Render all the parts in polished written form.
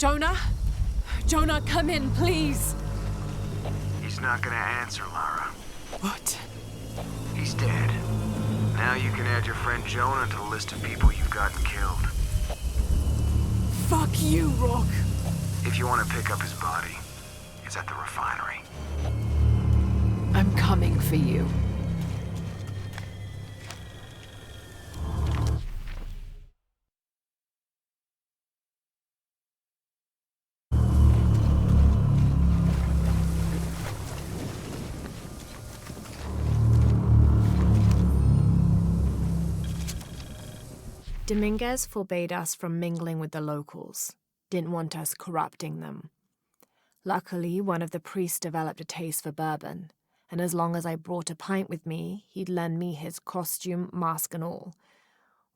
Jonah? Jonah, come in, please. He's not gonna answer, Lara. What? He's dead. Now you can add your friend Jonah to the list of people you've gotten killed. Fuck you, Rock. If you want to pick up his body, it's at the refinery. I'm coming for you. Dominguez forbade us from mingling with the locals, didn't want us corrupting them. Luckily, one of the priests developed a taste for bourbon, and as long as I brought a pint with me, he'd lend me his costume, mask and all.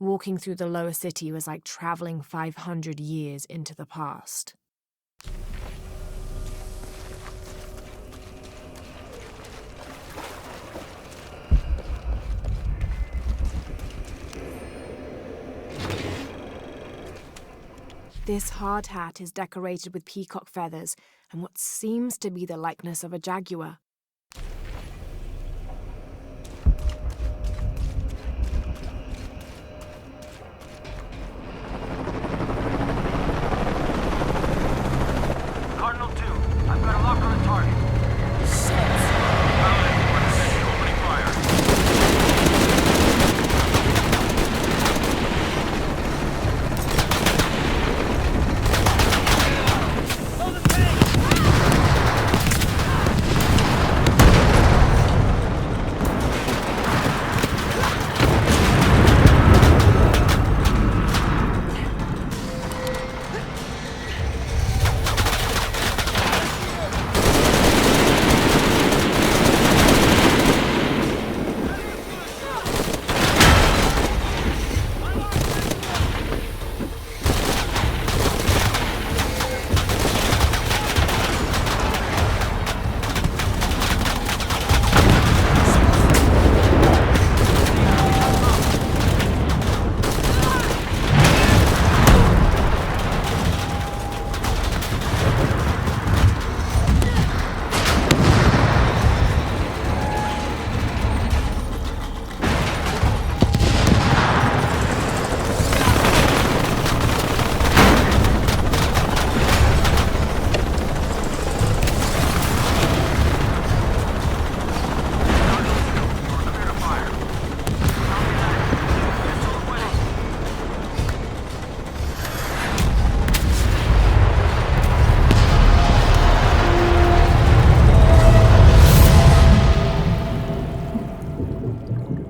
Walking through the lower city was like traveling 500 years into the past. This hard hat is decorated with peacock feathers and what seems to be the likeness of a jaguar. Cardinal 2, I've got a lock on the target. Opening fire.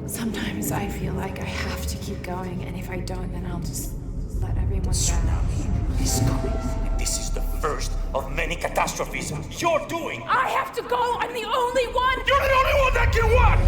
Sometimes I feel like I have to keep going, and if I don't, then I'll just let everyone down. Tsunami is coming, and this is the first of many catastrophes you're doing. I have to go! I'm the only one! You're the only one that can what?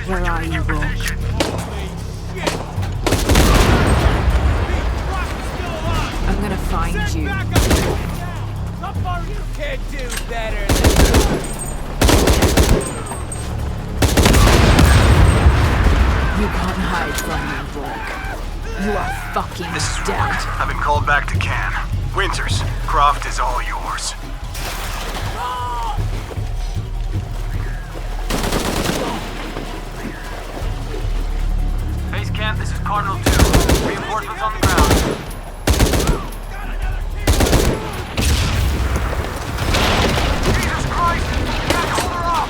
Where are you, Rock? I'm gonna find you. How far you can do better You can't hide from me, Rock. You are fucking This is dead. Ward. I've been called back to Cannes. Winters, Croft is all yours. Base camp, this is Cardinal 2. Reinforcements on the ground. Jesus Christ! You can't hold her off!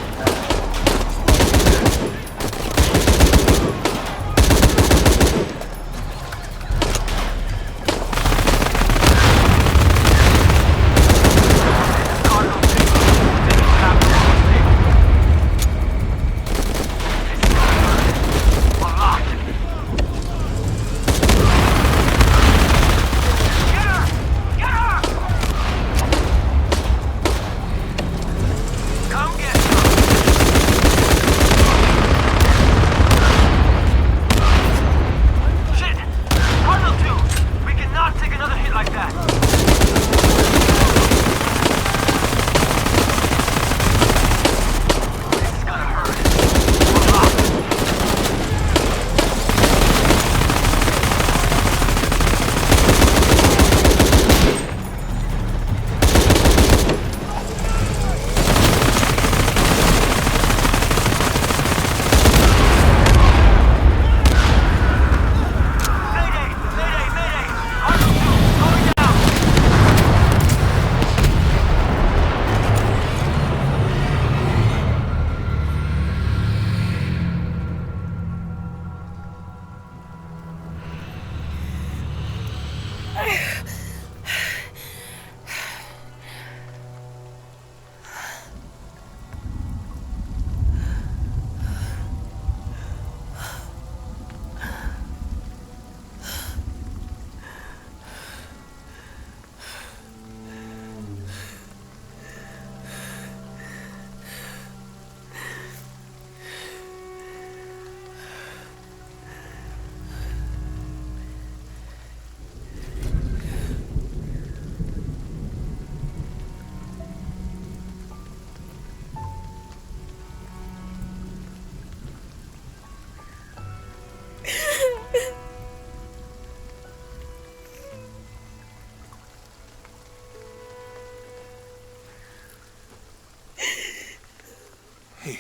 Hey.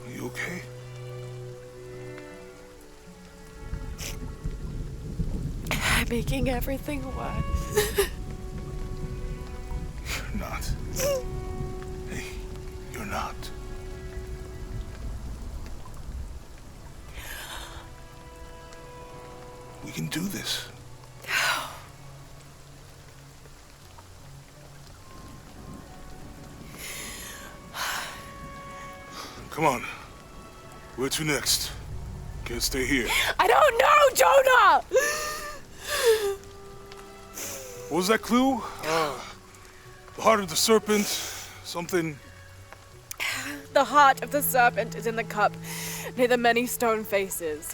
Are you okay? Making everything worse. You're not. Hey, you're not. We can do this. Come on. Where to next? Can't stay here. I don't know, Jonah! What was that clue? The heart of the serpent, something... The heart of the serpent is in the cup, near the many stone faces.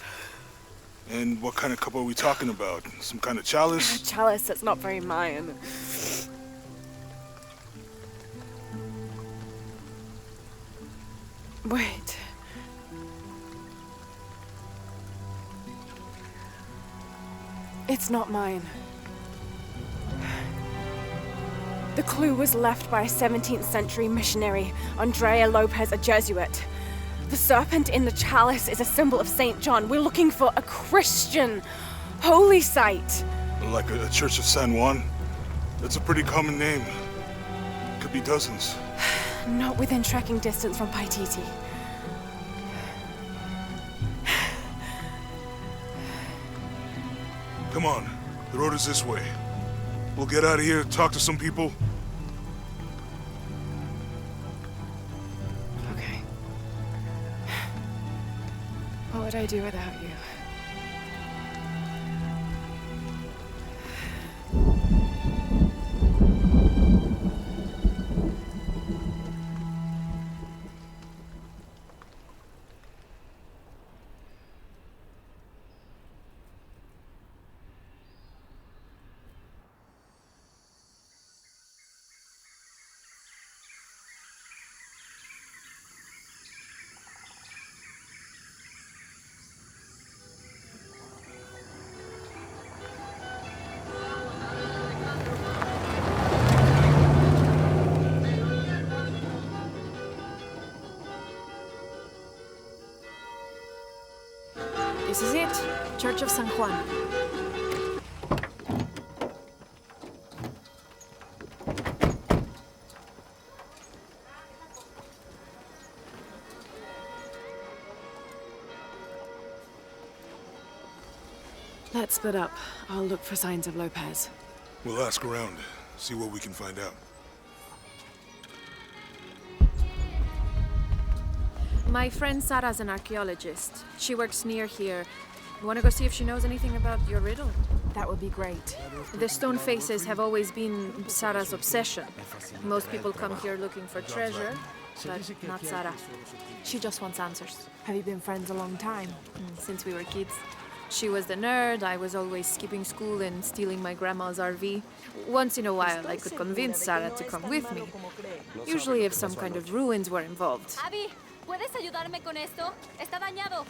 And what kind of cup are we talking about? Some kind of chalice? A chalice that's not very Mayan. Wait. It's not mine. The clue was left by a 17th century missionary, Andrea Lopez, a Jesuit. The serpent in the chalice is a symbol of St. John. We're looking for a Christian holy site. Like a Church of San Juan? That's a pretty common name. Could be dozens. Not within trekking distance from Paititi. Come on, the road is this way. We'll get out of here, talk to some people. Okay. What would I do without you? This is it, Church of San Juan. Let's split up. I'll look for signs of Lopez. We'll ask around, see what we can find out. My friend Sarah's an archaeologist. She works near here. You want to go see if she knows anything about your riddle? That would be great. The stone faces have always been Sarah's obsession. Most people come here looking for treasure, but not Sarah. She just wants answers. Have you been friends a long time? Since we were kids. She was the nerd, I was always skipping school and stealing my grandma's RV. Once in a while, I could convince Sarah to come with me. Usually if some kind of ruins were involved. Abby, ¿puedes ayudarme con esto? Está dañado.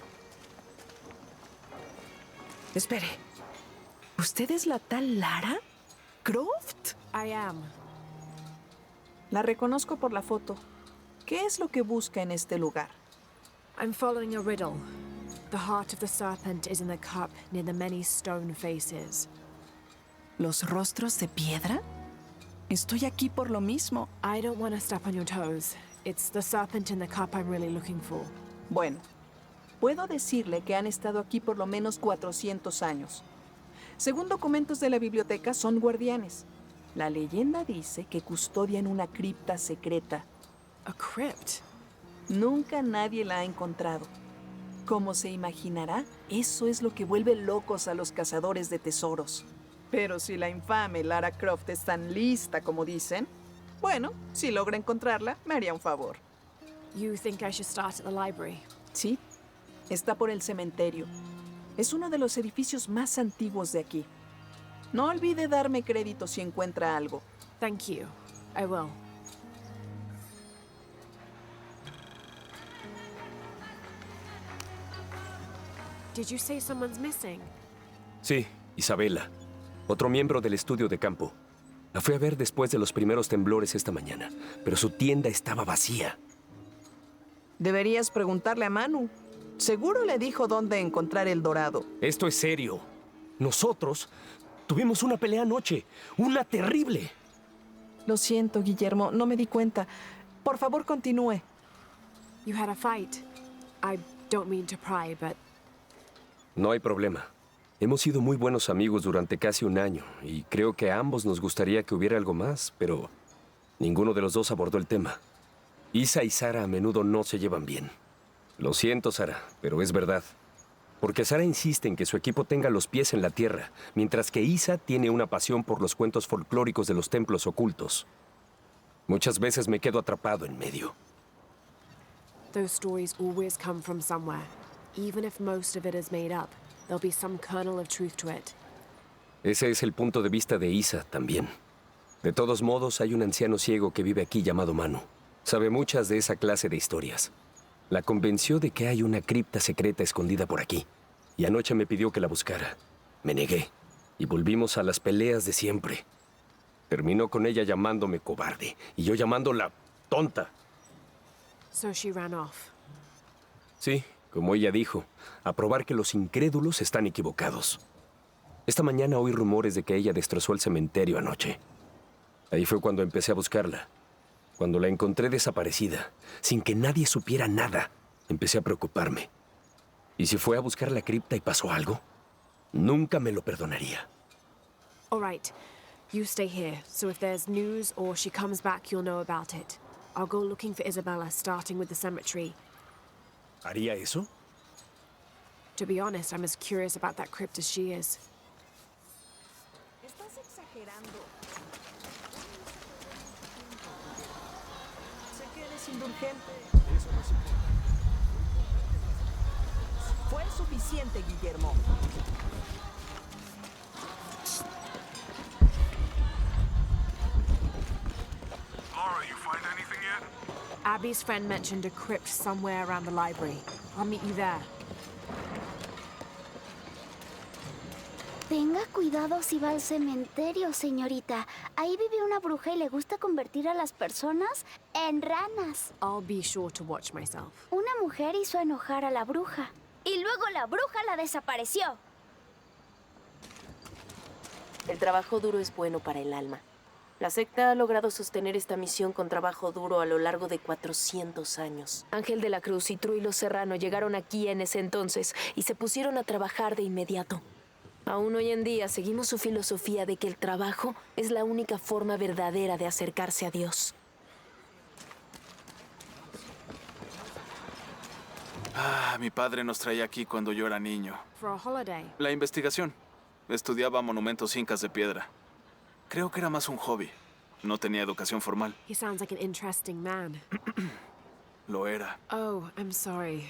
Espere. ¿Usted es la tal Lara Croft? I am. La reconozco por la foto. ¿Qué es lo que busca en este lugar? I'm following a riddle. The heart of the serpent is in the cup near the many stone faces. ¿Los rostros de piedra? Estoy aquí por lo mismo. I don't want to step on your toes. It's the serpent in the cup I'm really looking for. Bueno, puedo decirle que han estado aquí por lo menos 400 años. Según documentos de la biblioteca, son guardianes. La leyenda dice que custodian una cripta secreta. A crypt? Nunca nadie la ha encontrado. Como se imaginará, eso es lo que vuelve locos a los cazadores de tesoros. Pero si la infame Lara Croft es tan lista como dicen, bueno, si logra encontrarla, me haría un favor. You think I should start at the library? Sí, está por el cementerio. Es uno de los edificios más antiguos de aquí. No olvide darme crédito si encuentra algo. Thank you. I will. Did you say someone's missing? Sí, Isabela. Otro miembro del estudio de campo. La fui a ver después de los primeros temblores esta mañana, pero su tienda estaba vacía. Deberías preguntarle a Manu. Seguro le dijo dónde encontrar el dorado. Esto es serio. Nosotros tuvimos una pelea anoche. Una terrible. Lo siento, Guillermo, no me di cuenta. Por favor, continúe. You had a fight. I don't mean to pry, but No hay problema. Hemos sido muy buenos amigos durante casi un año y creo que a ambos nos gustaría que hubiera algo más, pero ninguno de los dos abordó el tema. Isa y Sara a menudo no se llevan bien. Lo siento, Sara, pero es verdad. Porque Sara insiste en que su equipo tenga los pies en la tierra, mientras que Isa tiene una pasión por los cuentos folclóricos de los templos ocultos. Muchas veces me quedo atrapado en medio. those stories always come from somewhere. Even if most of it is made up, there'll be some kernel of truth to it. Ese es el punto de vista de Isa también. De todos modos, hay un anciano ciego que vive aquí llamado Manu. Sabe muchas de esa clase de historias. La convenció de que hay una cripta secreta escondida por aquí. Y anoche me pidió que la buscara. Me negué. Y volvimos a las peleas de siempre. Terminó con ella llamándome cobarde. Y yo llamándola tonta. So she ran off. Sí, como ella dijo, a probar que los incrédulos están equivocados. Esta mañana oí rumores de que ella destrozó el cementerio anoche. Ahí fue cuando empecé a buscarla. Cuando la encontré desaparecida, sin que nadie supiera nada, empecé a preocuparme. ¿Y si fue a buscar la cripta y pasó algo? Nunca me lo perdonaría. All right. You stay here, so if there's news or she comes back, you'll know about it. I'll go looking for Isabella, starting with the cemetery. ¿Haría eso? To be honest, I'm as curious about that crypt as she is. Estás exagerando. Sé que eres indulgente. Fue suficiente, Guillermo. Laura, you find anything yet? Abby's friend mentioned a crypt somewhere around the library. I'll meet you there. Tenga cuidado si va al cementerio, señorita. Ahí vive una bruja y le gusta convertir a las personas en ranas. I'll be sure to watch myself. Una mujer hizo enojar a la bruja. Y luego la bruja la desapareció. El trabajo duro es bueno para el alma. La secta ha logrado sostener esta misión con trabajo duro a lo largo de 400 años. Ángel de la Cruz y Truilo Serrano llegaron aquí en ese entonces y se pusieron a trabajar de inmediato. Aún hoy en día seguimos su filosofía de que el trabajo es la única forma verdadera de acercarse a Dios. Mi padre nos traía aquí cuando yo era niño. For a holiday. La investigación. Estudiaba monumentos incas de piedra. Creo que era más un hobby. No tenía educación formal. He sounds like an interesting man. Lo era. Oh, I'm sorry.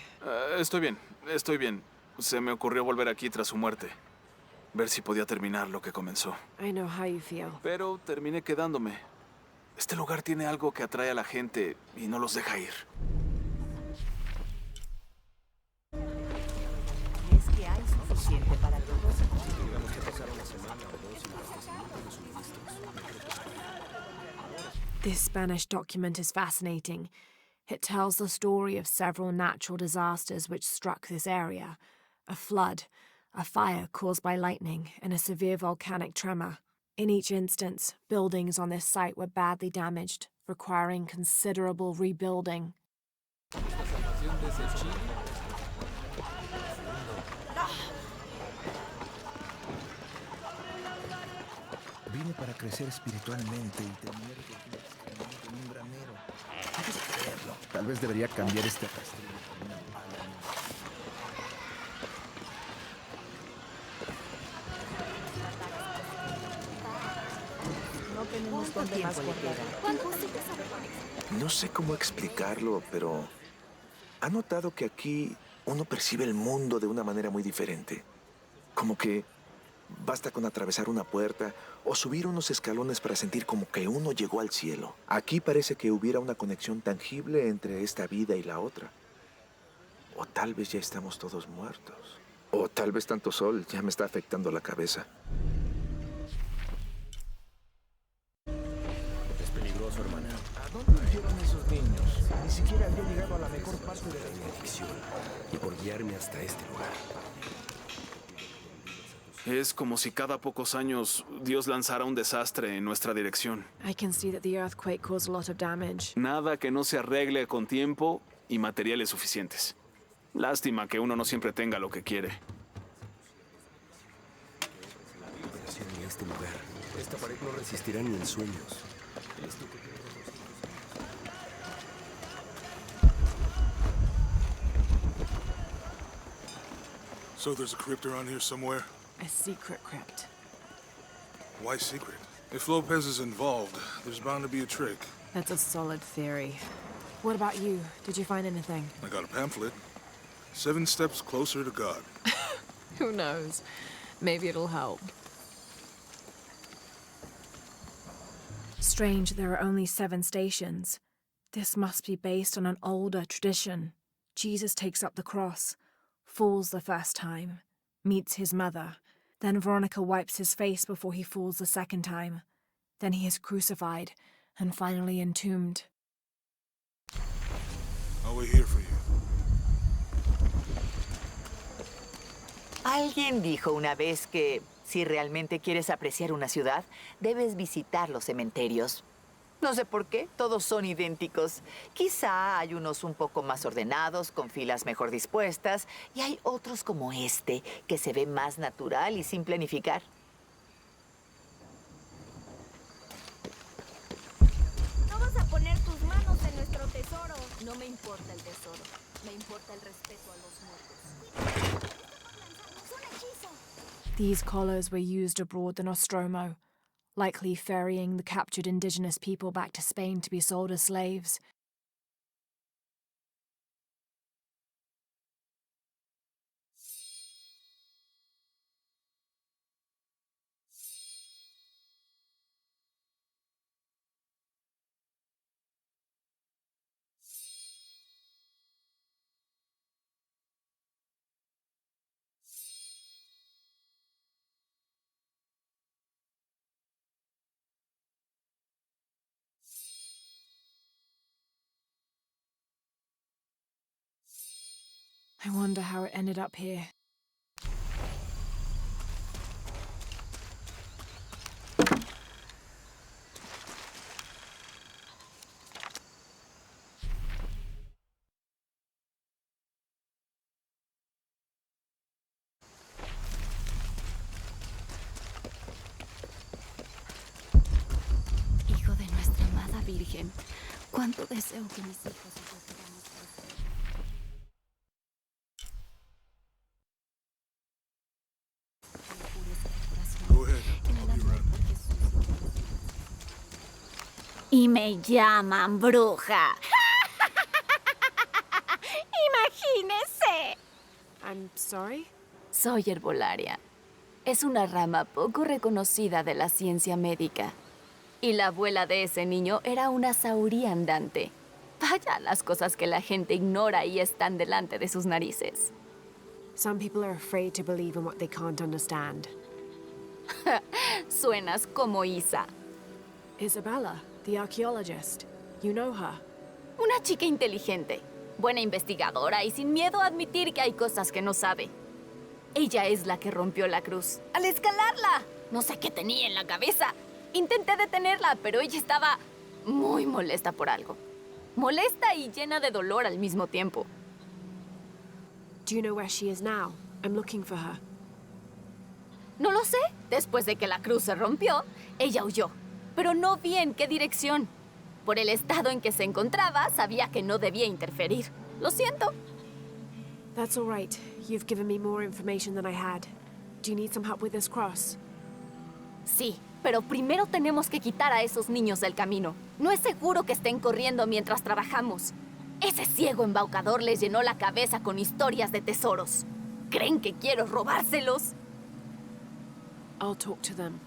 Estoy bien, estoy bien. Se me ocurrió volver aquí tras su muerte. Ver si podía terminar lo que comenzó. I know how you feel. Pero terminé quedándome. Este lugar tiene algo que atrae a la gente y no los deja ir. Es que hay suficiente para todos. This Spanish document is fascinating. It tells the story of several natural disasters which struck this area. A flood, a fire caused by lightning, and a severe volcanic tremor. In each instance, buildings on this site were badly damaged, requiring considerable rebuilding. Vine para crecer espiritualmente y tener un granero. Puedes creerlo. Tal vez debería cambiar este rastrillo por una pala. No tenemos dónde más guardar. No sé cómo explicarlo, pero ¿ha notado que aquí uno percibe el mundo de una manera muy diferente? Como que basta con atravesar una puerta o subir unos escalones para sentir como que uno llegó al cielo. Aquí parece que hubiera una conexión tangible entre esta vida y la otra. O tal vez ya estamos todos muertos. O tal vez tanto sol ya me está afectando la cabeza. Es peligroso, hermana. ¿A dónde lleva eran esos niños? Ni siquiera había llegado a la mejor parte de la Bendición. Y por guiarme hasta este lugar. Es como si cada pocos años Dios lanzara un desastre en nuestra dirección. I can see that the earthquake caused a lot of damage. Nada que no se arregle con tiempo y materiales suficientes. Lástima que uno no siempre tenga lo que quiere. En este lugar. Esta pared no resistirá ni en sueños. So there's a crypt around here somewhere? A secret crypt. Why secret? If Lopez is involved, there's bound to be a trick. That's a solid theory. What about you? Did you find anything? I got a pamphlet. 7 steps closer to God. Who knows? Maybe it'll help. Strange, there are only 7 stations. This must be based on an older tradition. Jesus takes up the cross, falls the first time, meets his mother. Then Veronica wipes his face before he falls the second time. Then he is crucified and finally entombed. I'll wait here for you. Alguien dijo una vez que si realmente quieres apreciar una ciudad, debes visitar los cementerios. No sé por qué, todos son idénticos. Quizá hay unos un poco más ordenados, con filas mejor dispuestas, y hay otros como este, que se ve más natural y sin planificar. No vas a poner tus manos en nuestro tesoro. No me importa el tesoro. Me importa el respeto a los muertos. ¡Es un hechizo! These collars were used abroad in Nostromo, likely ferrying the captured indigenous people back to Spain to be sold as slaves. I wonder how it ended up here. Hijo de nuestra amada Virgen, cuánto deseo que mis hijos y yo podamos crecer. Go ahead. I'll be around. Y me llaman bruja. Imagínese. I'm sorry? Soy herbolaria. Es una rama poco reconocida de la ciencia médica. Y la abuela de ese niño era una sauría andante. Vaya las cosas que la gente ignora y están delante de sus narices. Some people are afraid to believe in what they can't understand. Suenas como Isa. Isabella, the archaeologist. You know her. Una chica inteligente, buena investigadora y sin miedo a admitir que hay cosas que no sabe. Ella es la que rompió la cruz. ¡Al escalarla! No sé qué tenía en la cabeza. Intenté detenerla, pero ella estaba muy molesta por algo. Molesta y llena de dolor al mismo tiempo. Do you know where she is now? I'm looking for her. No lo sé. Después de que la cruz se rompió, ella huyó. Pero no vi en qué dirección. Por el estado en que se encontraba, sabía que no debía interferir. Lo siento. That's all right. You've given me more information than I had. Do you need some help with this cross? Sí, pero primero tenemos que quitar a esos niños del camino. No es seguro que estén corriendo mientras trabajamos. Ese ciego embaucador les llenó la cabeza con historias de tesoros. ¿Creen que quiero robárselos? I'll talk to them.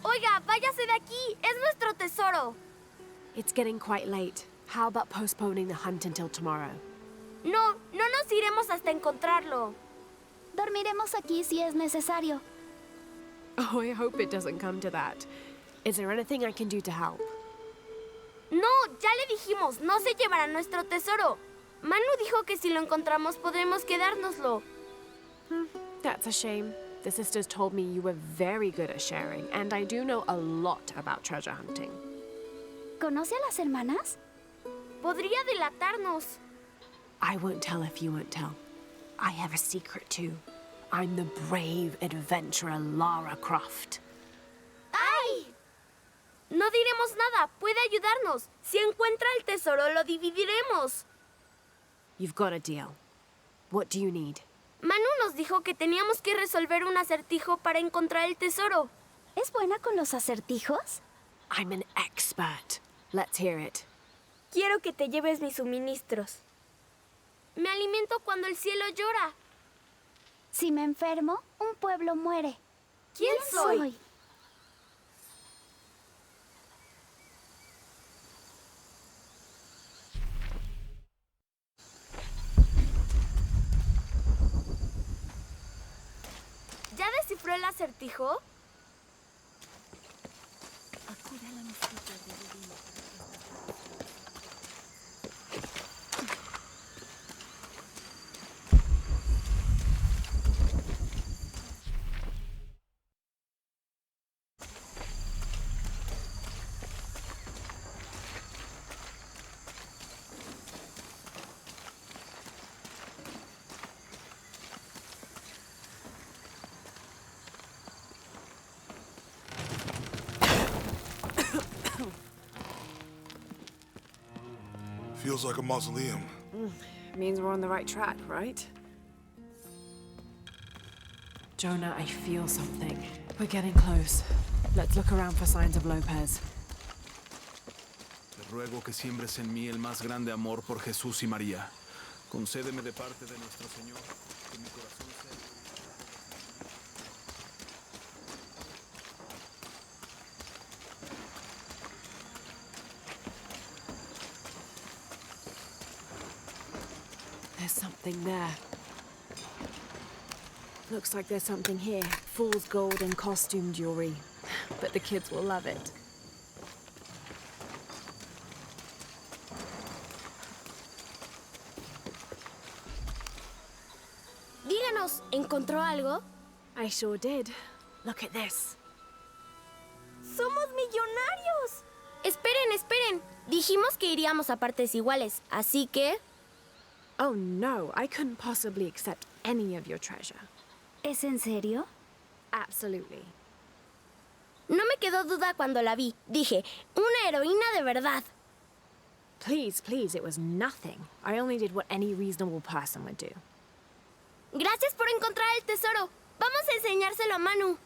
Oiga, váyase de aquí. Es nuestro tesoro. It's getting quite late. How about postponing the hunt until tomorrow? No nos iremos hasta encontrarlo. Dormiremos aquí si es necesario. Oh, I hope it doesn't come to that. Is there anything I can do to help? No, ya le dijimos, no se llevará nuestro tesoro. Manu dijo que si lo encontramos podremos quedárnoslo. That's a shame. The sisters told me you were very good at sharing, and I do know a lot about treasure hunting. ¿Conoce a las hermanas? Podría delatarnos. I won't tell if you won't tell. I have a secret too. I'm the brave adventurer Lara Croft. ¡Ay! No diremos nada, puede ayudarnos. Si encuentra el tesoro, lo dividiremos. You've got a deal. What do you need? Manu nos dijo que teníamos que resolver un acertijo para encontrar el tesoro. ¿Es buena con los acertijos? I'm an expert. Let's hear it. Quiero que te lleves mis suministros. Me alimento cuando el cielo llora. Si me enfermo, un pueblo muere. ¿Quién soy? ¿Ya descifró el acertijo? Feels like a mausoleum. Means we're on the right track, right? Jonah, I feel something. We're getting close. Let's look around for signs of Lopez. Te ruego que siembres en mí el más grande amor por Jesús y María. Concédeme de parte de nuestro Señor que mi corazón sea... There's something there. Looks like there's something here. Fool's gold and costume jewelry. But the kids will love it. Díganos, ¿encontró algo? I sure did. Look at this. ¡Somos millonarios! Esperen, esperen. Dijimos que iríamos a partes iguales, así que... Oh no, I couldn't possibly accept any of your treasure. ¿Es en serio? Absolutely. No me quedó duda cuando la vi. Dije, una heroína de verdad. Please, please, it was nothing. I only did what any reasonable person would do. Gracias por encontrar el tesoro. Vamos a enseñárselo a Manu.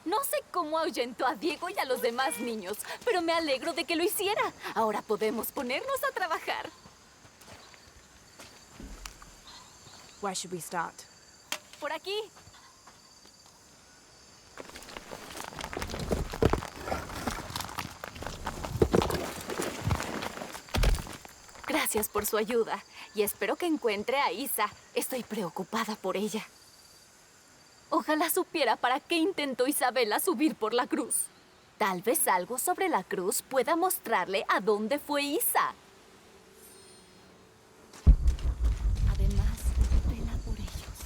No sé cómo ahuyentó a Diego y a los demás niños, pero me alegro de que lo hiciera. Ahora podemos ponernos a trabajar. Where should we start? Por aquí. Gracias por su ayuda y espero que encuentre a Isa. Estoy preocupada por ella. Ojalá supiera para qué intentó Isabela subir por la cruz. Tal vez algo sobre la cruz pueda mostrarle a dónde fue Isa. Además, vela por ellos.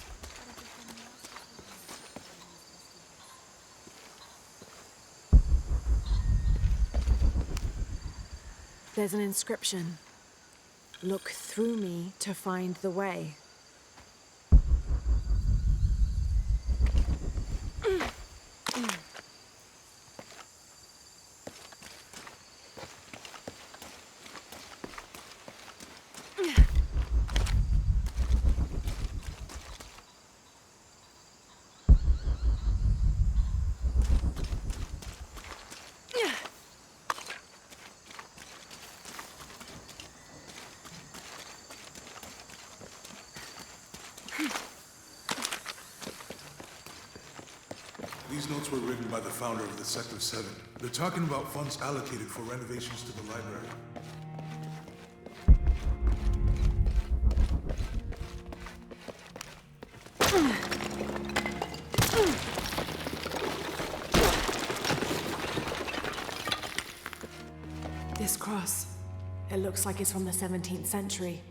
There's an inscription. Look through me to find the way. These notes were written by the founder of the Sector 7. They're talking about funds allocated for renovations to the library. This cross. It looks like it's from the 17th century.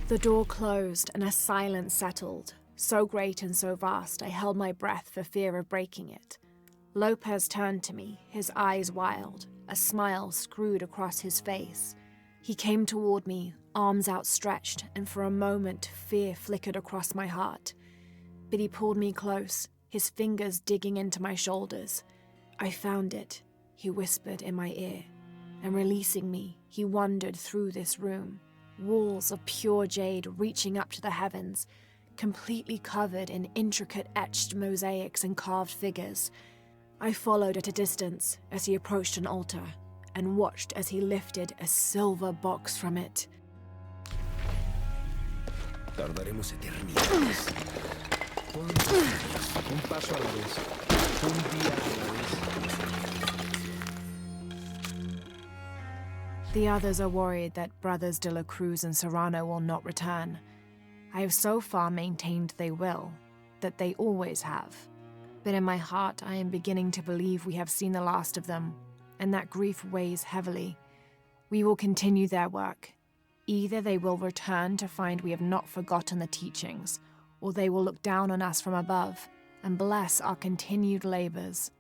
The door closed and a silence settled, so great and so vast I held my breath for fear of breaking it. Lopez turned to me, his eyes wild, a smile screwed across his face. He came toward me, arms outstretched, and for a moment fear flickered across my heart. But he pulled me close, his fingers digging into my shoulders. I found it, he whispered in my ear, and releasing me, he wandered through this room. Walls of pure jade reaching up to the heavens, completely covered in intricate etched mosaics and carved figures. I followed at a distance as he approached an altar and watched as he lifted a silver box from it. Tardaremos eternidades. Un paso a la vez. Un día a la vez. The others are worried that Brothers de la Cruz and Serrano will not return. I have so far maintained they will, that they always have. But in my heart, I am beginning to believe we have seen the last of them, and that grief weighs heavily. We will continue their work. Either they will return to find we have not forgotten the teachings, or they will look down on us from above and bless our continued labors.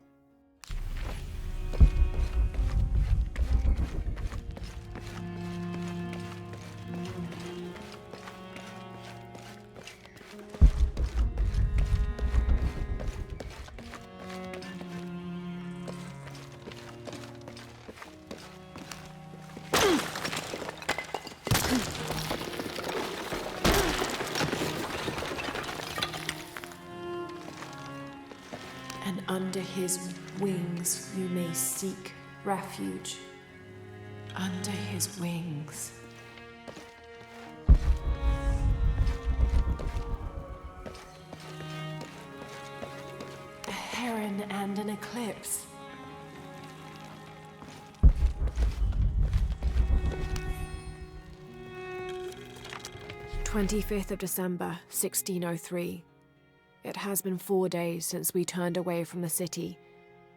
And under his wings you may seek refuge. Under his wings. A heron and an eclipse. "25th of December, 1603. It has been 4 days since we turned away from the city.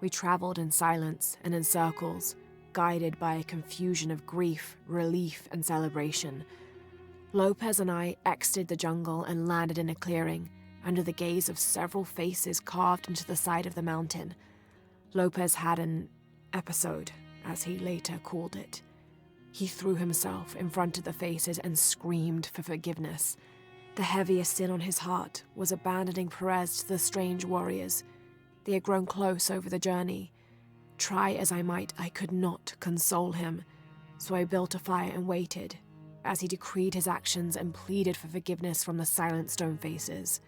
We traveled in silence and in circles, guided by a confusion of grief, relief, and celebration. Lopez and I exited the jungle and landed in a clearing, under the gaze of several faces carved into the side of the mountain. Lopez had an episode, as he later called it. He threw himself in front of the faces and screamed for forgiveness. The heaviest sin on his heart was abandoning Perez to the strange warriors. They had grown close over the journey. Try as I might, I could not console him, so I built a fire and waited, as he decreed his actions and pleaded for forgiveness from the silent stone faces.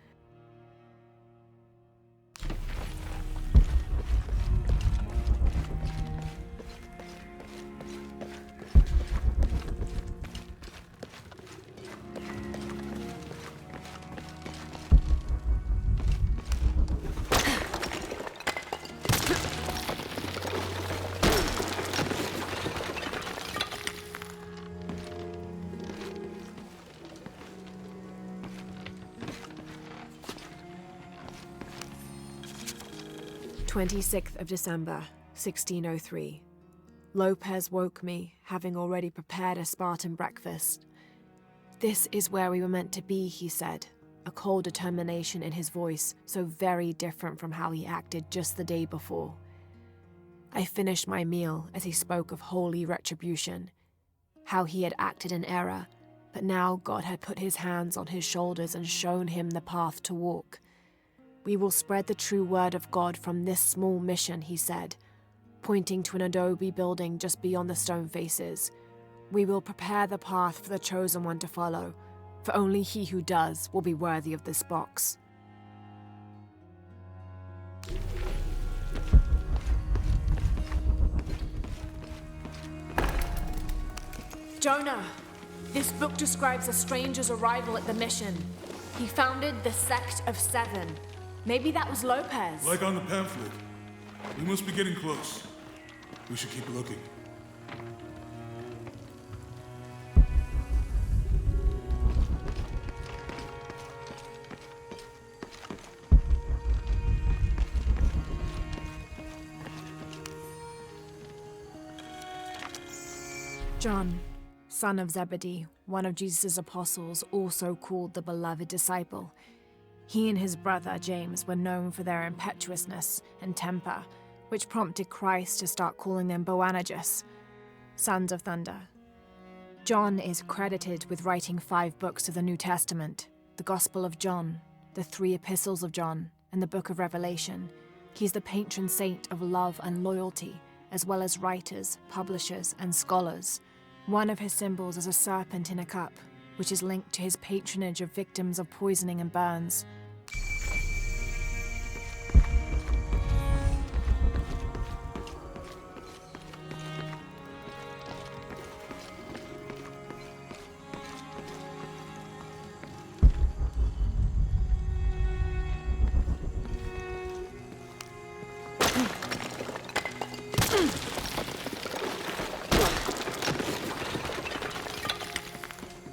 "26th of December, 1603. Lopez woke me, having already prepared a Spartan breakfast. This is where we were meant to be, he said, a cold determination in his voice, so very different from how he acted just the day before. I finished my meal as he spoke of holy retribution, how he had acted in error, but now God had put his hands on his shoulders and shown him the path to walk. We will spread the true word of God from this small mission, he said, pointing to an adobe building just beyond the stone faces. We will prepare the path for the chosen one to follow, for only he who does will be worthy of this box." "Jonah, this book describes a stranger's arrival at the mission. He founded the Sect of Seven. Maybe that was Lopez." Like on the pamphlet. We must be getting close. We should keep looking. John, son of Zebedee, one of Jesus' apostles, also called the beloved disciple. He and his brother James were known for their impetuousness and temper, which prompted Christ to start calling them Boanerges, sons of thunder. John is credited with writing 5 books of the New Testament, the Gospel of John, the 3 epistles of John, and the book of Revelation. He's the patron saint of love and loyalty, as well as writers, publishers, and scholars. One of his symbols is a serpent in a cup, which is linked to his patronage of victims of poisoning and burns.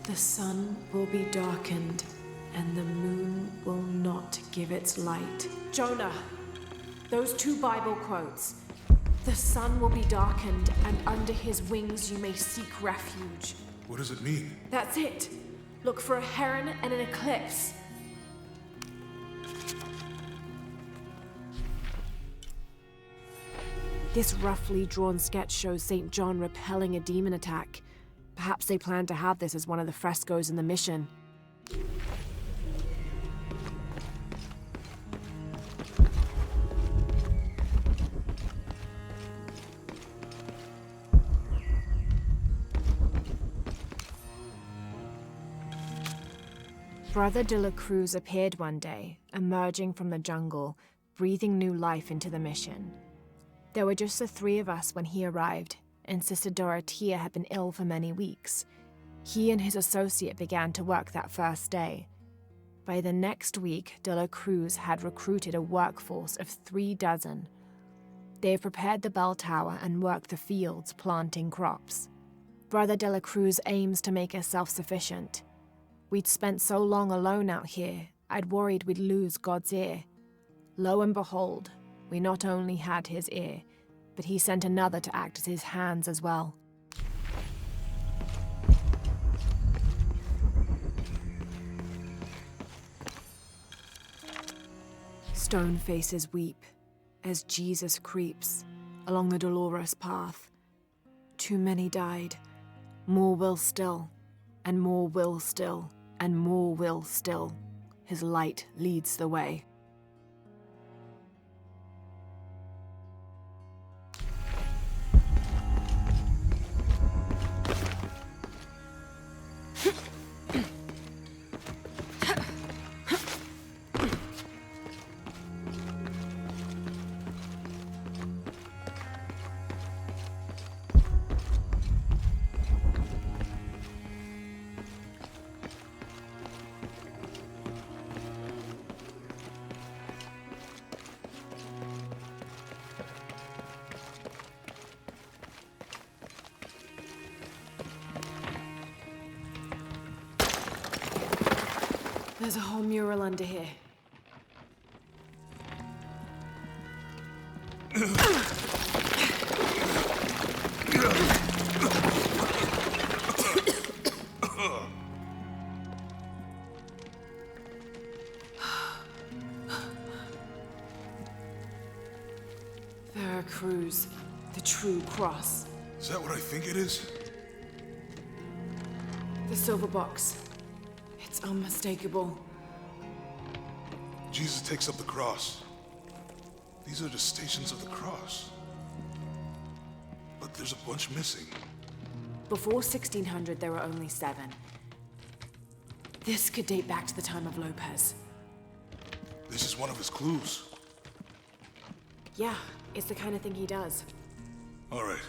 The sun will be darkened, and the moon will not give its light. Jonah, those 2 Bible quotes. The sun will be darkened, and under his wings you may seek refuge. What does it mean? That's it. Look for a heron and an eclipse. This roughly drawn sketch shows St. John repelling a demon attack. Perhaps they plan to have this as one of the frescoes in the mission. Brother de la Cruz appeared one day, emerging from the jungle, breathing new life into the mission. There were just the 3 of us when he arrived, and Sister Dorothea had been ill for many weeks. He and his associate began to work that first day. By the next week, de la Cruz had recruited a workforce of 3 dozen. They have prepared the bell tower and worked the fields, planting crops. Brother de la Cruz aims to make us self-sufficient. We'd spent so long alone out here, I'd worried we'd lose God's ear. Lo and behold, we not only had his ear, but he sent another to act as his hands as well. Stone faces weep as Jesus creeps along the dolorous path. Too many died, more will still, and more will still, and more will still. His light leads the way. There's a whole mural under here. Veracruz, the true cross. Is that what I think it is? The silver box. It's unmistakable. Jesus takes up the cross. These are the stations of the cross. But there's a bunch missing. Before 1600, there were only 7. This could date back to the time of Lopez. This is one of his clues. Yeah, it's the kind of thing he does. All right.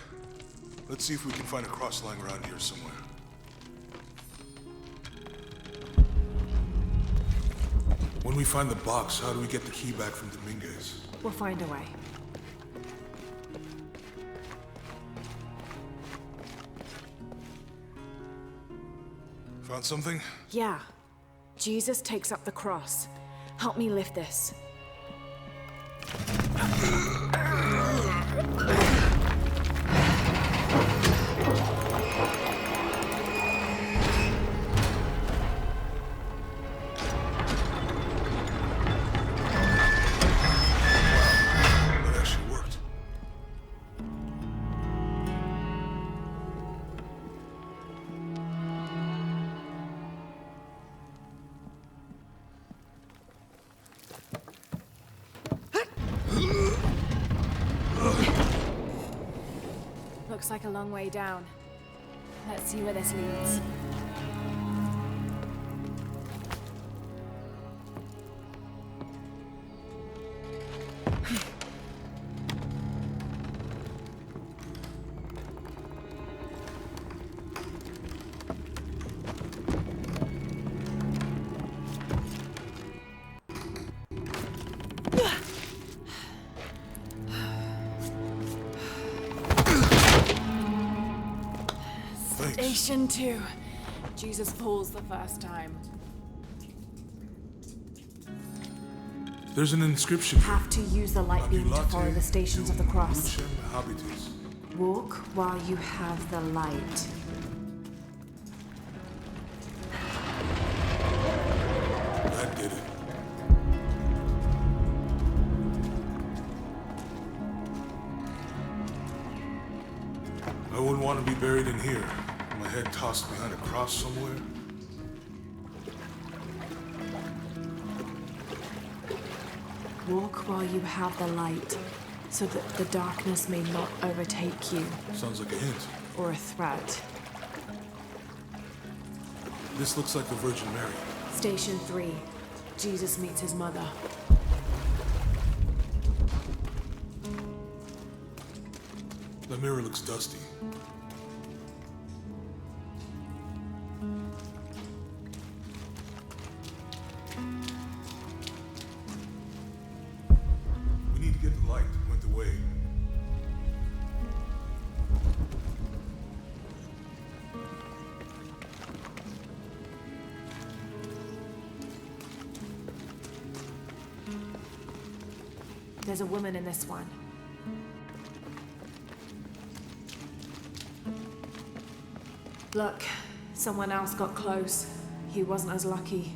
Let's see if we can find a cross lying around here somewhere. When we find the box, how do we get the key back from Dominguez? We'll find a way. Found something? Yeah. Jesus takes up the cross. Help me lift this. Looks like a long way down. Let's see where this leads. Station 2. Jesus falls the first time. There's an inscription. Have to use the light beam to follow the stations of the cross. Lucem habitus. Walk while you have the light. That did it. I wouldn't want to be buried in here. My head tossed behind a cross somewhere. Walk while you have the light, so that the darkness may not overtake you. Sounds like a hint. Or a threat. This looks like the Virgin Mary. Station 3. Jesus meets his mother. The mirror looks dusty. We need to get the light that went away. There's a woman in this one. Look, someone else got close. He wasn't as lucky.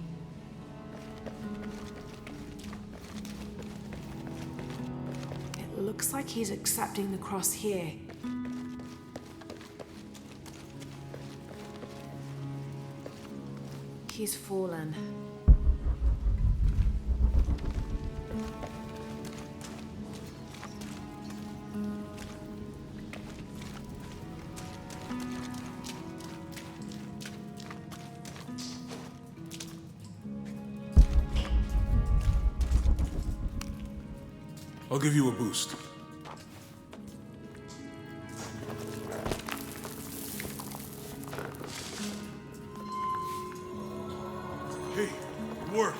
It looks like he's accepting the cross here. He's fallen. I'll give you a boost. Hey, it worked.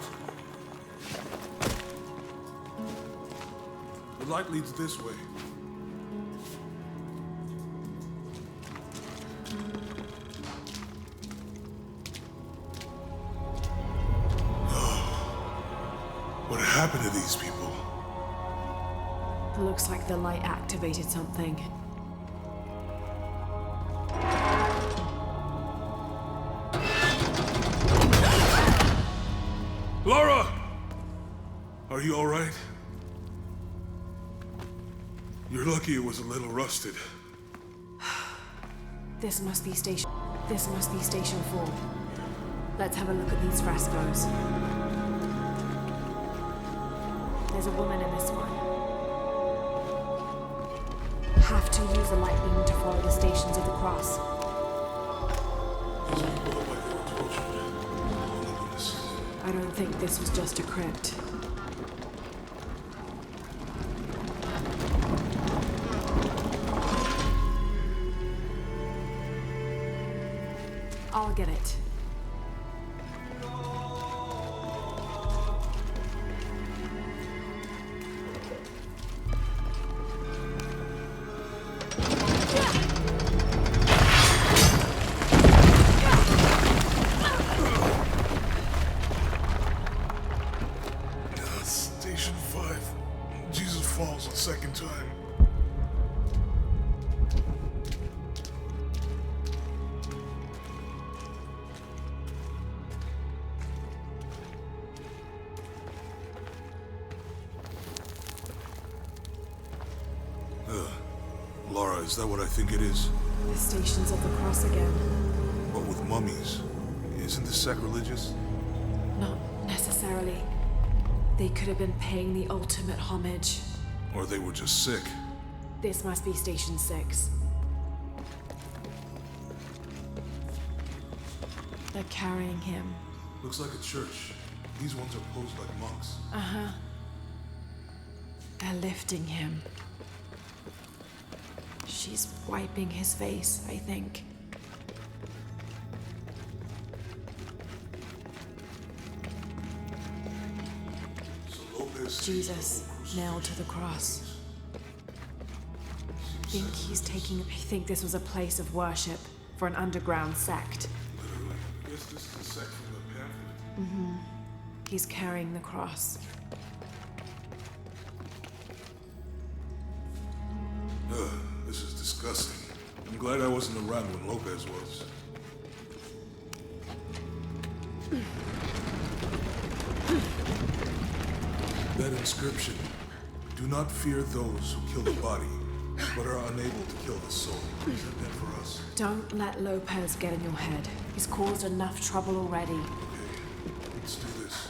The light leads this way. What happened to these people? Looks like the light activated something. Laura! Are you all right? You're lucky it was a little rusted. This must be station 4. Let's have a look at these frescoes. There's a woman in this one. Have to use a light beam to follow the stations of the cross. I don't think this was just a crypt. I'll get it. Station 5. Jesus falls a second time. Laura, is that what I think it is? The stations of the cross again. But with mummies. Isn't this sacrilegious? Not necessarily. They could have been paying the ultimate homage. Or they were just sick. This must be Station 6. They're carrying him. Looks like a church. These ones are posed like monks. Uh-huh. They're lifting him. She's wiping his face, I think. Jesus, nailed to the cross. I think this was a place of worship for an underground sect. Literally. I guess this is a sect from the pamphlet. Mm-hmm. He's carrying the cross. This is disgusting. I'm glad I wasn't around when Lopez was. That inscription. Do not fear those who kill the body, but are unable to kill the soul. Is that meant for us? Don't let Lopez get in your head. He's caused enough trouble already. Okay, let's do this.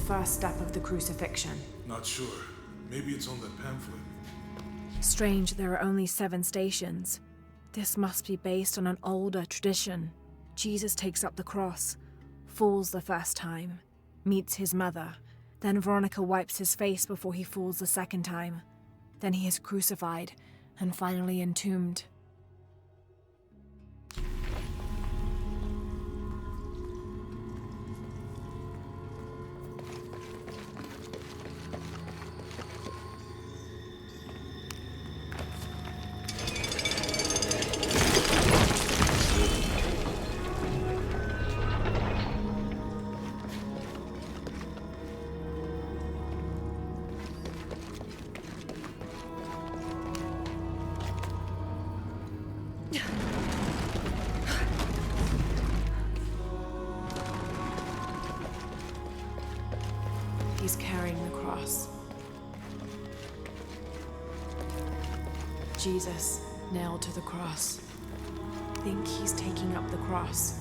First step of the crucifixion. Not sure. Maybe it's on that pamphlet. Strange, there are only 7 stations. This must be based on an older tradition. Jesus takes up the cross, falls the first time, meets his mother. Then Veronica wipes his face before he falls the second time. Then he is crucified and finally entombed. He's carrying the cross. Jesus, nailed to the cross. I think he's taking up the cross.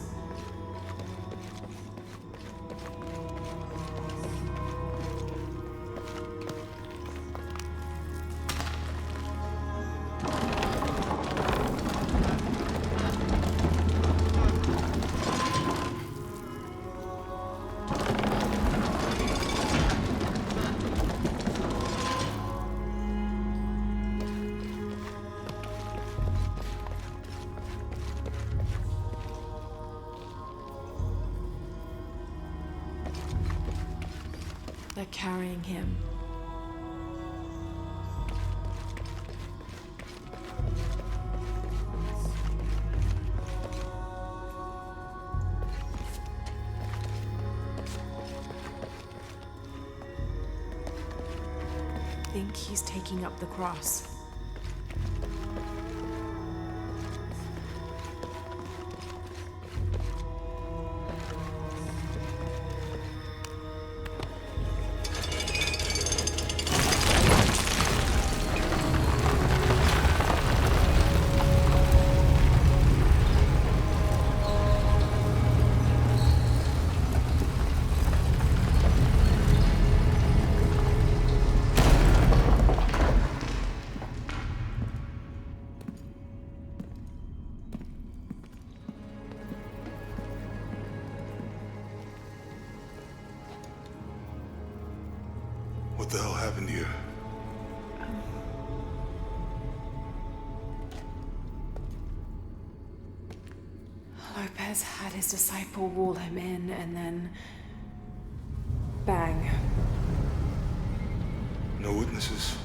They're carrying him. I think he's taking up the cross. What the hell happened here? Lopez had his disciple wall him in, and then... bang. No witnesses.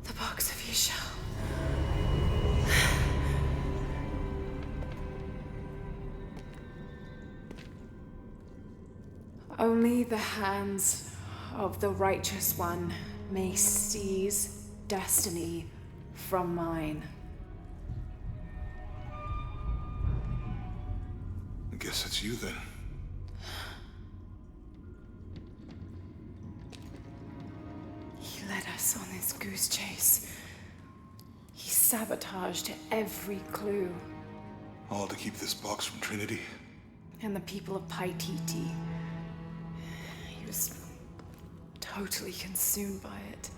The box of Isha. Only the hands of the righteous one may seize destiny from mine. I guess it's you then. He led us on this goose chase. He sabotaged every clue. All to keep this box from Trinity. And the people of Paititi. He was totally consumed by it.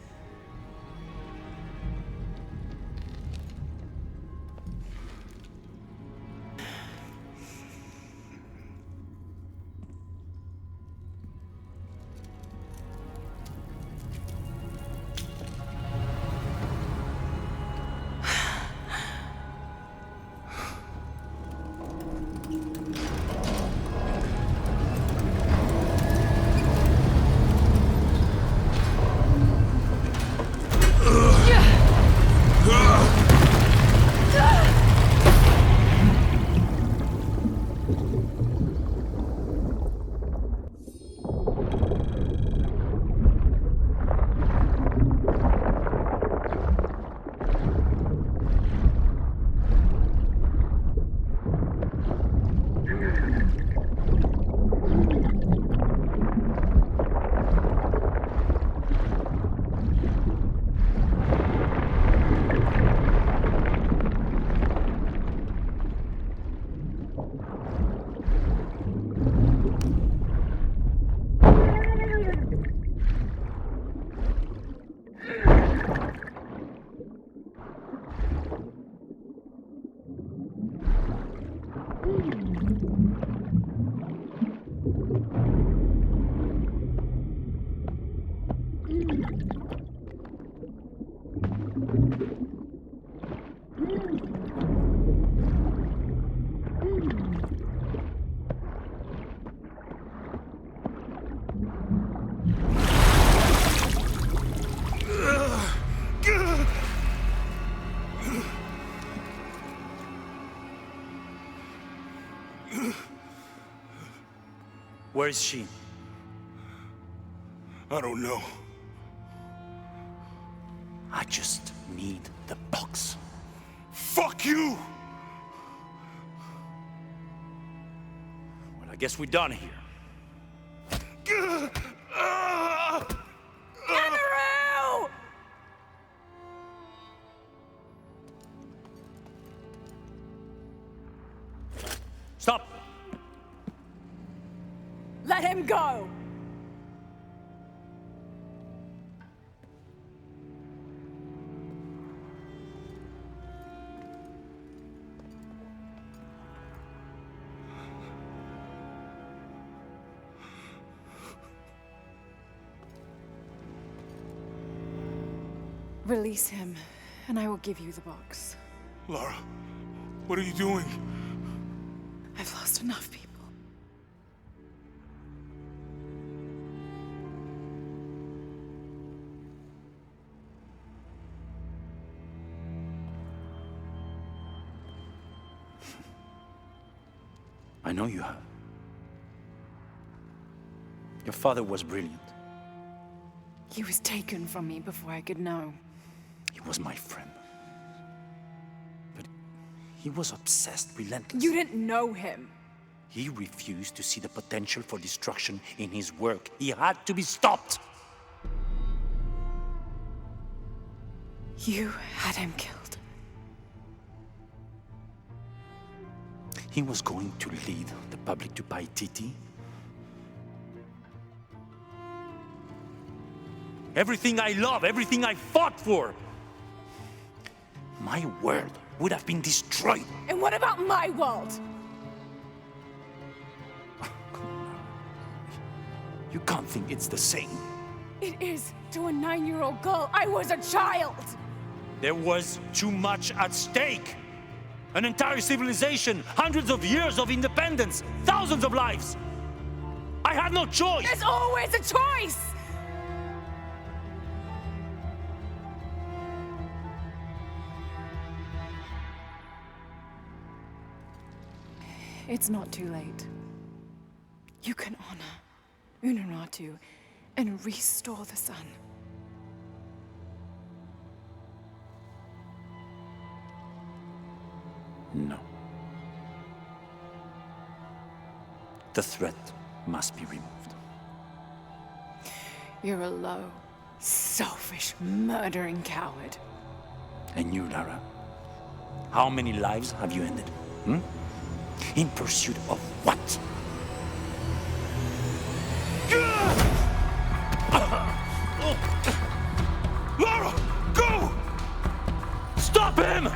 Where is she? I don't know. I just need the box. Fuck you! Well, I guess we're done here. Amaru! Stop! Let him go! Release him, and I will give you the box. Lara, what are you doing? I've lost enough people. I know you have. Your father was brilliant. He was taken from me before I could know. He was my friend. But he was obsessed, relentless. You didn't know him. He refused to see the potential for destruction in his work. He had to be stopped. You had him killed. He was going to lead the public to Paititi. everything I love, everything I fought for. My world would have been destroyed. And what about my world? You can't think it's the same. It is to a 9-year-old girl. I was a child. There was too much at stake. An entire civilization, hundreds of years of independence, thousands of lives. I had no choice. There's always a choice. It's not too late. You can honor Unuratu and restore the sun. No. The threat must be removed. You're a low, selfish, murdering coward. And you, Lara? How many lives have you ended? In pursuit of what? Lara, go! Stop him!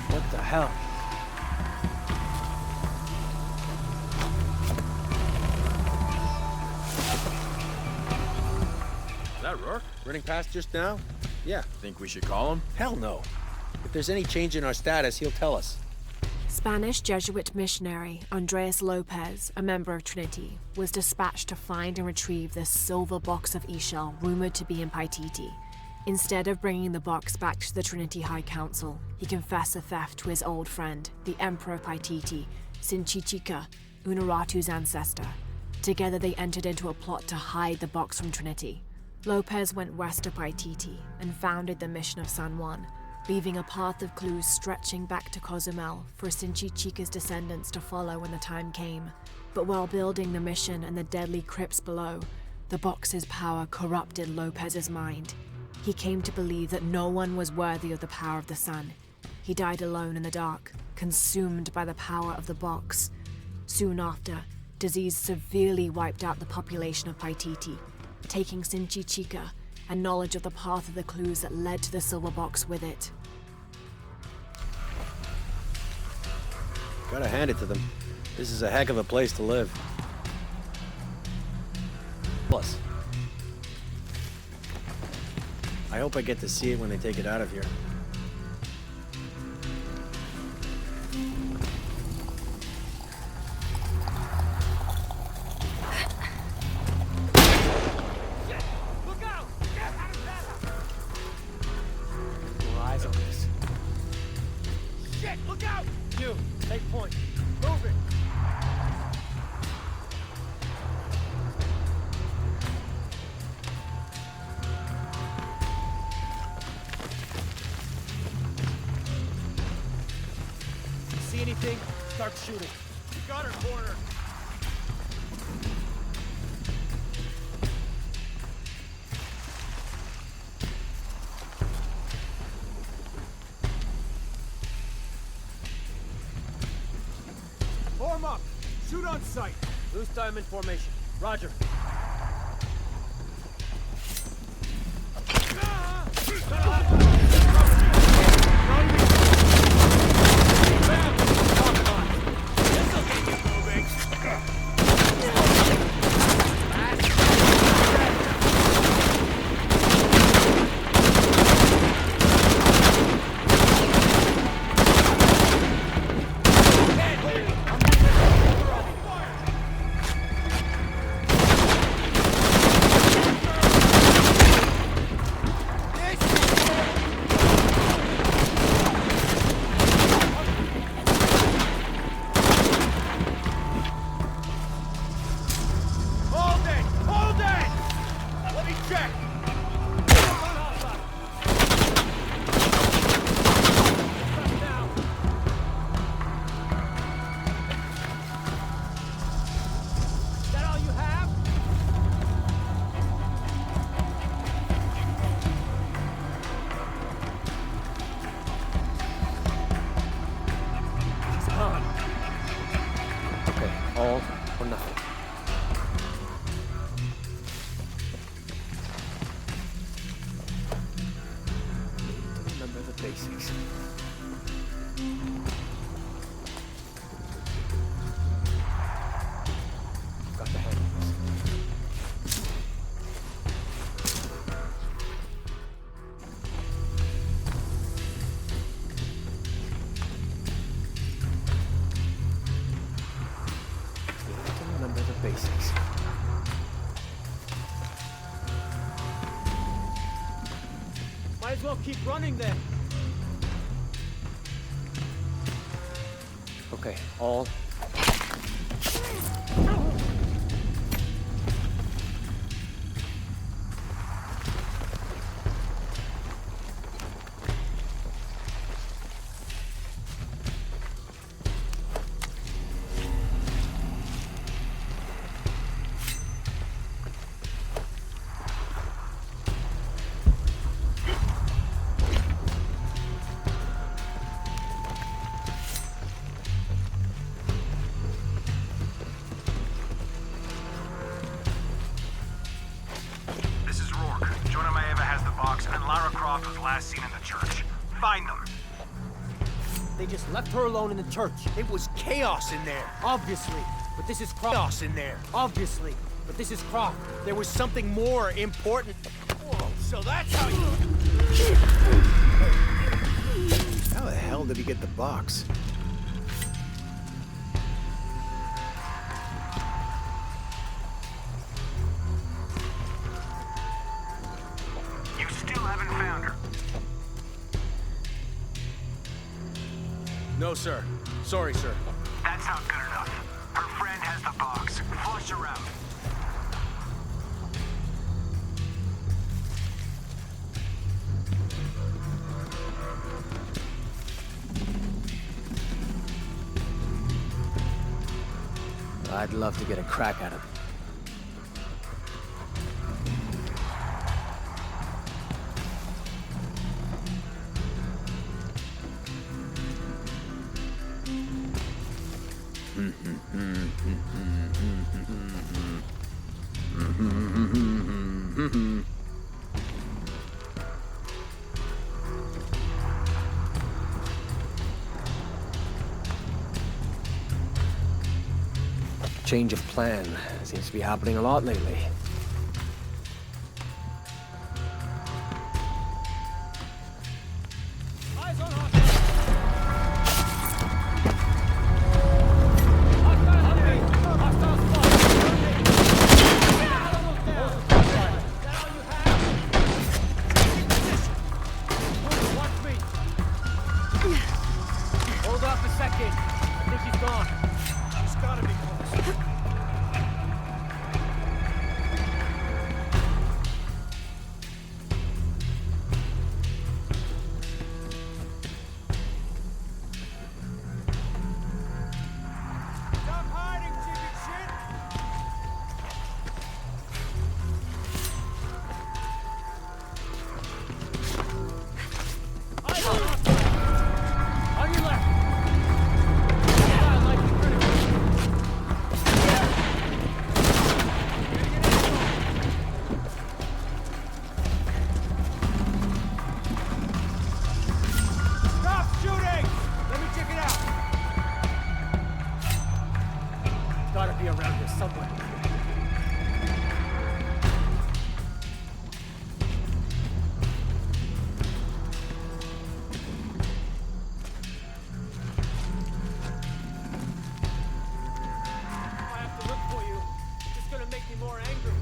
What the hell? Is that Rourke? Running past just now? Yeah. Think we should call him? Hell no. If there's any change in our status, he'll tell us. Spanish Jesuit missionary Andres Lopez, a member of Trinity, was dispatched to find and retrieve this silver box of Ishel rumored to be in Paititi. Instead of bringing the box back to the Trinity High Council, he confessed the theft to his old friend, the Emperor of Paititi, Sinchichika, Unuratu's ancestor. Together they entered into a plot to hide the box from Trinity. Lopez went west of Paititi and founded the mission of San Juan, leaving a path of clues stretching back to Cozumel for Sinchichika's descendants to follow when the time came. But while building the mission and the deadly crypts below, the box's power corrupted Lopez's mind. He came to believe that no one was worthy of the power of the sun. He died alone in the dark, consumed by the power of the box. Soon after, disease severely wiped out the population of Paititi, taking Sinchichika and knowledge of the path of the clues that led to the silver box with it. Gotta hand it to them. This is a heck of a place to live. Plus, I hope I get to see it when they take it out of here. Look out! More eyes on this. Shit! Look out! You, take point. Move it! See anything? Start shooting. You got her cornered. Form up. Shoot on sight. Loose diamond formation. Roger. all or nothing. Remember the basics. Got the hang of this. Remember the basics. Might as well keep running then. Okay, all. This is Rourke. Jonah Maeva has the box, and Lara Croft was last seen in the church. Find them. They just left her alone in the church. It was chaos in there, obviously. But this is chaos in there, obviously. But this is Croft. There was something more important. Whoa, so that's how you... How the hell did he get the box? You still haven't found her. No, sir. Sorry, sir. That's not good enough. Her friend has the box. Flush her out. I'd love to get a crack at him. Change of plan seems to be happening a lot lately. Eyes on hostile! Hostile spot! Almost down! Is that all you have? Take position! Watch me! Hold off a second. I think he's gone. She's gotta be close. Stop hiding, chicken shit! Eyes on hostile! On your left! Hostile might be critical. Stop shooting! Let me check it out! Gotta be around here somewhere. I have to look for you. It's gonna make me more angry.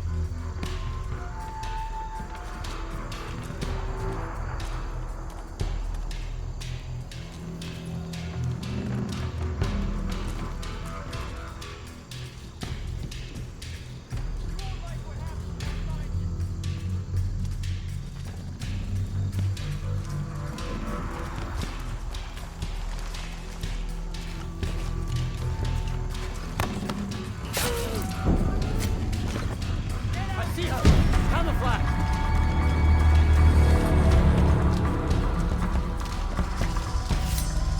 I see her! Camouflage!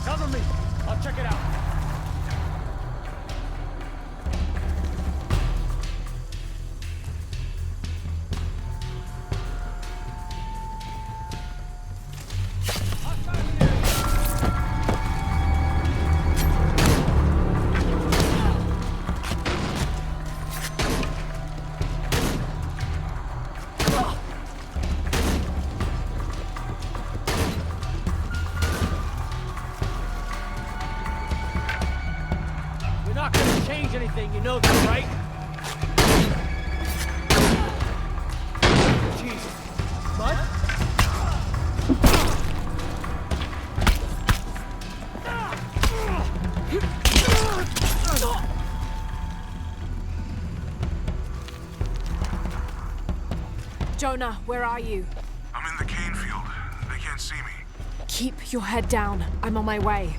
Cover me! I'll check it out. change anything, you know that, right? Jesus. Mud? Jonah, where are you? I'm in the cane field. They can't see me. Keep your head down. I'm on my way.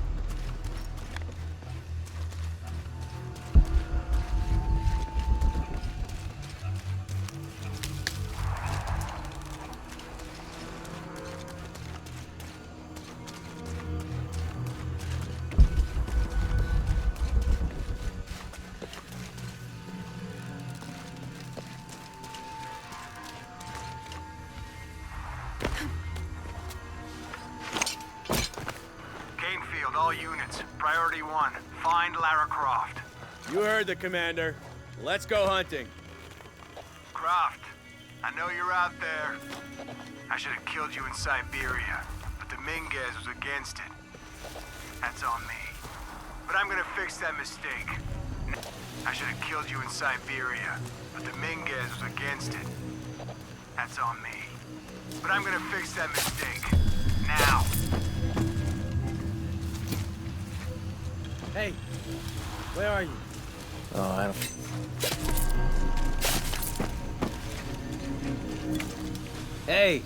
Canefield, all units. Priority 1. Find Lara Croft. You heard the commander. Let's go hunting. Croft, I know you're out there. I should have killed you in Siberia, but Dominguez was against it. That's on me. But I'm gonna fix that mistake. I should have killed you in Siberia, but Dominguez was against it. That's on me. But I'm gonna fix that mistake. Now. Hey, where are you? Oh, I don't... Hey,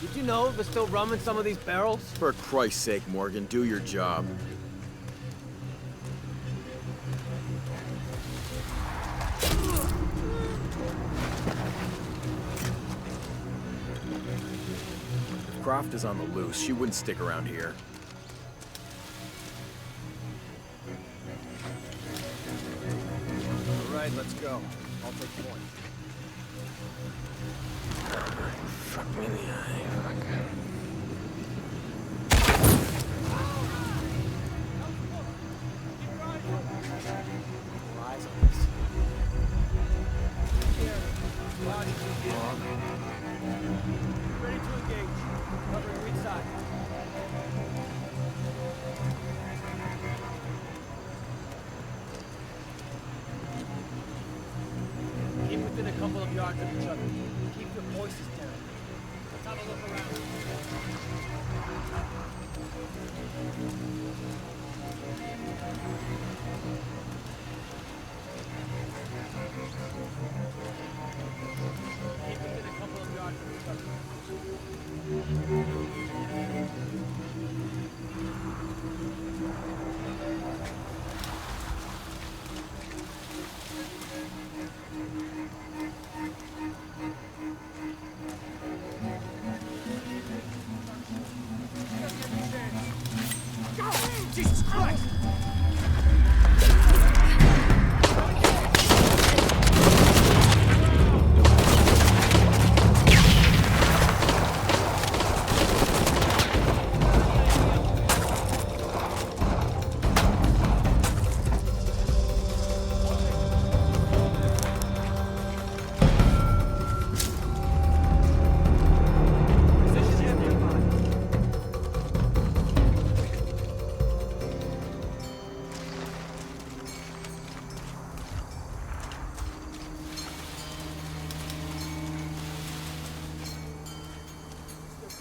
did you know there's still rum in some of these barrels? For Christ's sake, Morgan, do your job. If Croft is on the loose, she wouldn't stick around here. All right, let's go. I'll take point. Fuck me in the eye. Fuck. Eyes on this. Ready to engage. Covering weak side. Keep within a couple of yards of each other. Keep your voices down. Let's have a look around. Keep within a couple of yards of each other. Jesus Christ!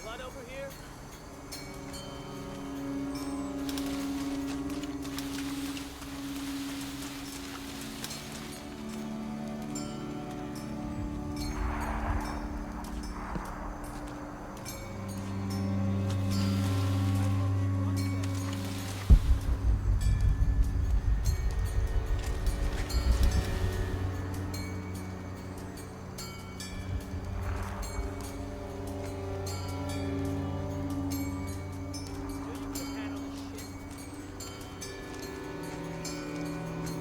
Blood over here?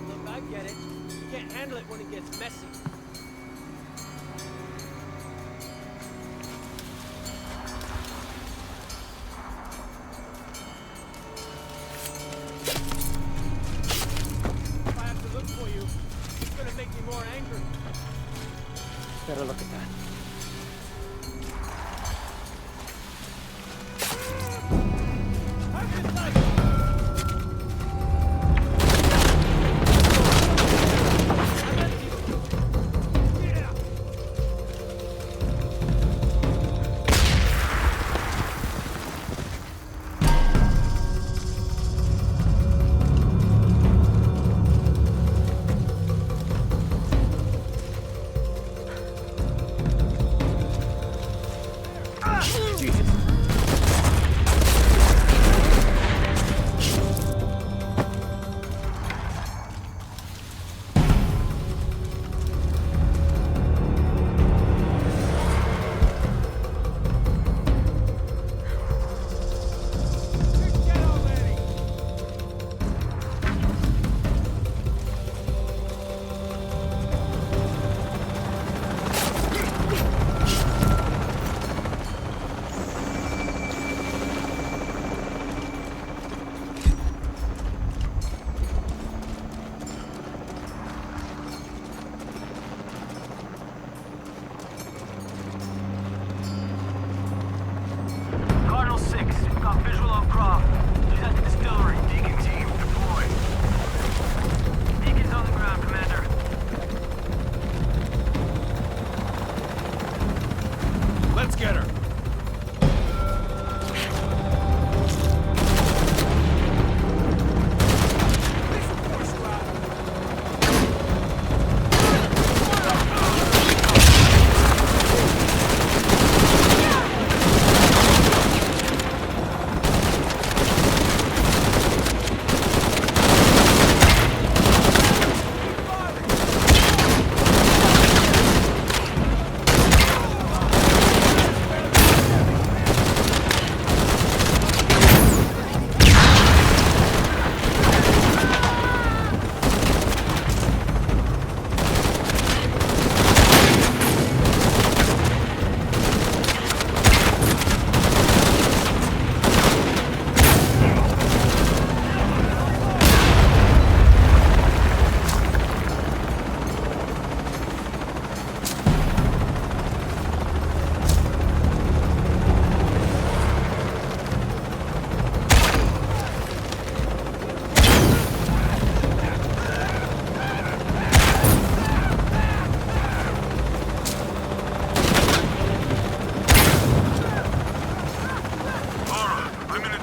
Look, I get it. You can't handle it when it gets messy. If I have to look for you, it's gonna make me more angry. Better look at that.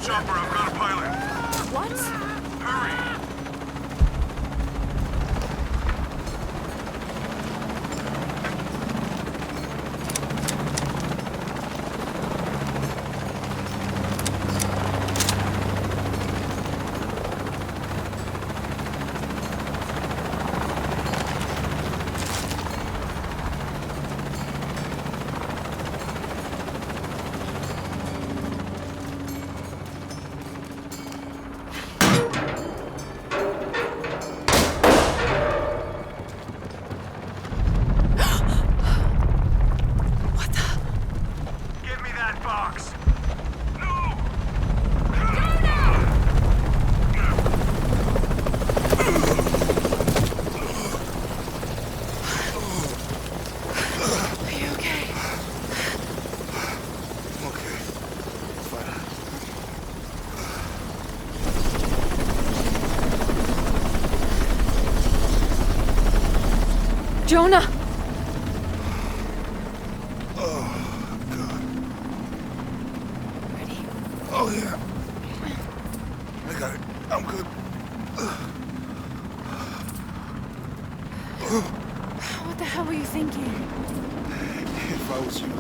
chopper, I've got a pilot. What? Hurry! Give me that box. Are you okay? Okay. Fine. Jonah! Oh, yeah. I got it. I'm good. What the hell were you thinking? If I was you, it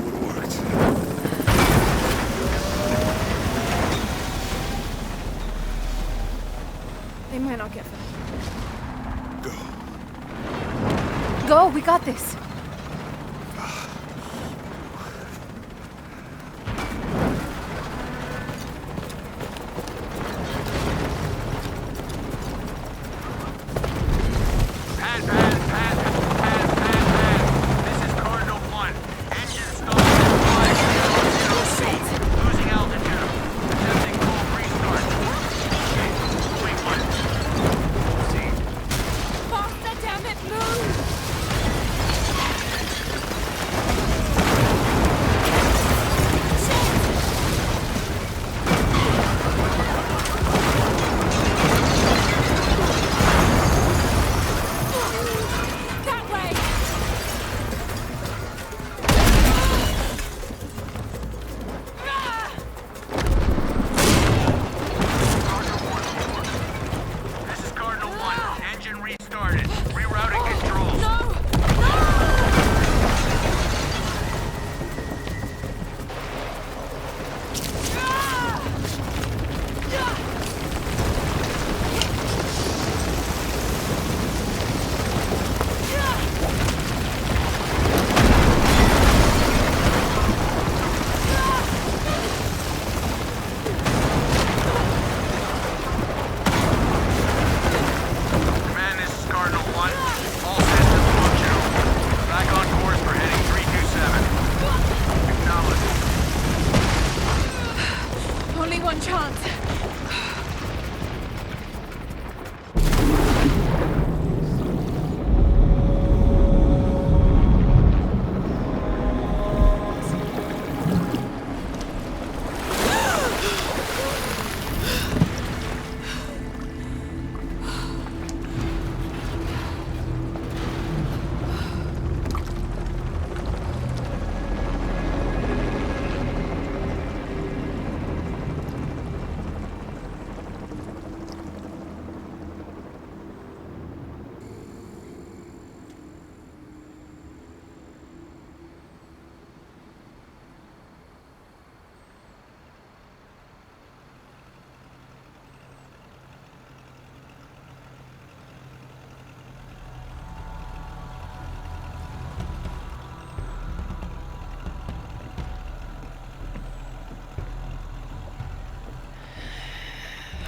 would have worked. They might not get far. Go. Go, we got this. This is Cardinal 1. Engine stalled at 500 feet. Losing altitude. Attempting full restart. Okay, moving one. See. Faster, damn it, move! That way! This is Cardinal 1. Engine restarted. Rerouting controls. Command, this is Cardinal 1. All systems functional. Back on course for heading 327. Acknowledged. Only one chance.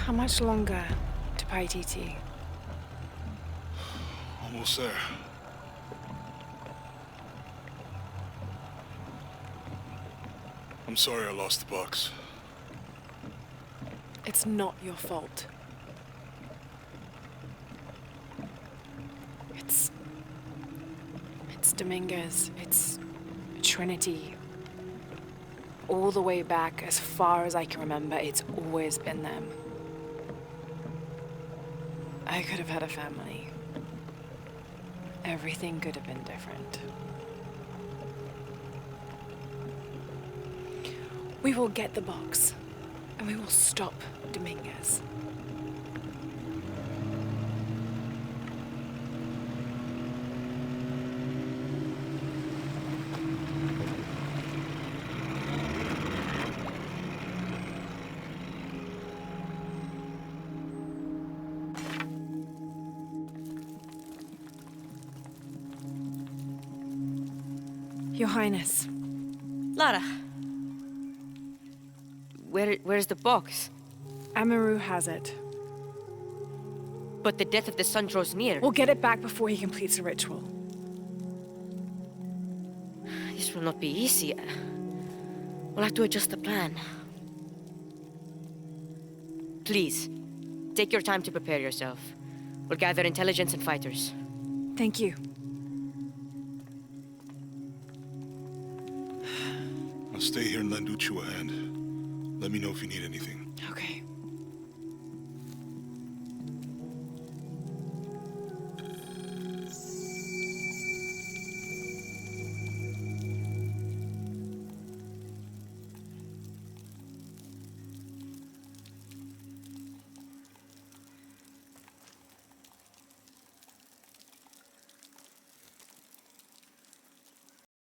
How much longer to Paititi? Almost there. I'm sorry I lost the box. It's not your fault. It's Dominguez. It's Trinity. All the way back, as far as I can remember, it's always been them. I could have had a family. Everything could have been different. We will get the box. and we will stop Dominguez. Your Highness. Lara. Where's the box? Amaru has it. But the death of the sun draws near. We'll get it back before he completes the ritual. This will not be easy. We'll have to adjust the plan. Please, take your time to prepare yourself. We'll gather intelligence and fighters. Thank you. I'll stay here and lend Uchu a hand. Let me know if you need anything. Okay.